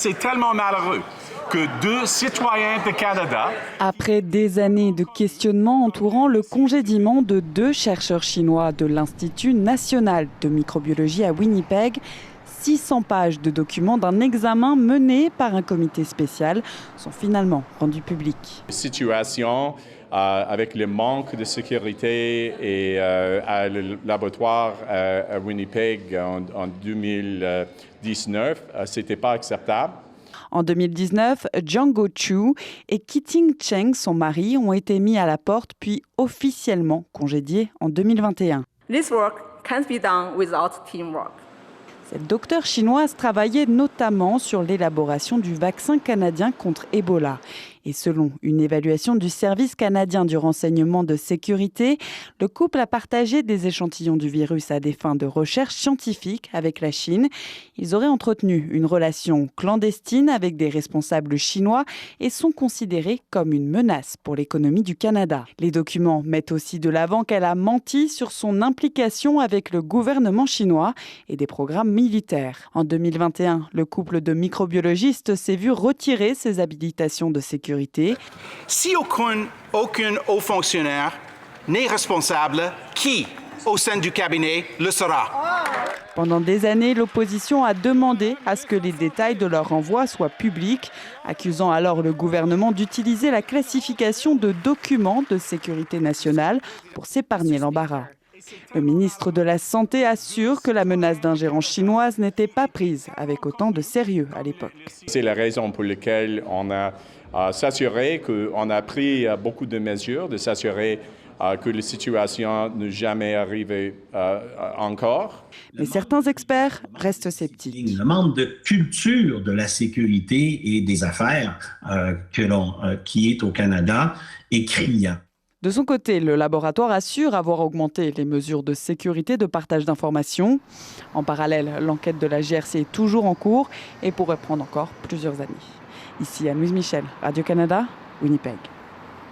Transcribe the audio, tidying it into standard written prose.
C'est tellement malheureux que 2 citoyens du Canada... Après des années de questionnements entourant le congédiement de 2 chercheurs chinois de l'Institut national de microbiologie à Winnipeg, 600 pages de documents d'un examen mené par un comité spécial sont finalement rendus publics. Situation avec le manque de sécurité et à le laboratoire à Winnipeg en 2019, c'était pas acceptable. En 2019, Django Chu et Kiting Cheng, son mari, ont été mis à la porte puis officiellement congédiés en 2021. This work can't be done without teamwork. Cette docteure chinoise travaillait notamment sur l'élaboration du vaccin canadien contre Ebola. Et selon une évaluation du Service canadien du renseignement de sécurité, le couple a partagé des échantillons du virus à des fins de recherche scientifique avec la Chine. Ils auraient entretenu une relation clandestine avec des responsables chinois et sont considérés comme une menace pour l'économie du Canada. Les documents mettent aussi de l'avant qu'elle a menti sur son implication avec le gouvernement chinois et des programmes militaires. En 2021, le couple de microbiologistes s'est vu retirer ses habilitations de sécurité. Si aucun haut fonctionnaire n'est responsable, qui, au sein du cabinet, le sera? Pendant des années, l'opposition a demandé à ce que les détails de leur renvoi soient publics, accusant alors le gouvernement d'utiliser la classification de documents de sécurité nationale pour s'épargner l'embarras. Le ministre de la Santé assure que la menace d'ingérence chinoise n'était pas prise avec autant de sérieux à l'époque. C'est la raison pour laquelle on a s'assuré qu'on a pris beaucoup de mesures, de s'assurer que la situation ne jamais arrive encore. Mais certains experts restent sceptiques. Le manque de culture de la sécurité et des affaires qui est au Canada est criant. De son côté, le laboratoire assure avoir augmenté les mesures de sécurité de partage d'informations. En parallèle, l'enquête de la GRC est toujours en cours et pourrait prendre encore plusieurs années. Ici Anne-Louise Michel, Radio-Canada, Winnipeg.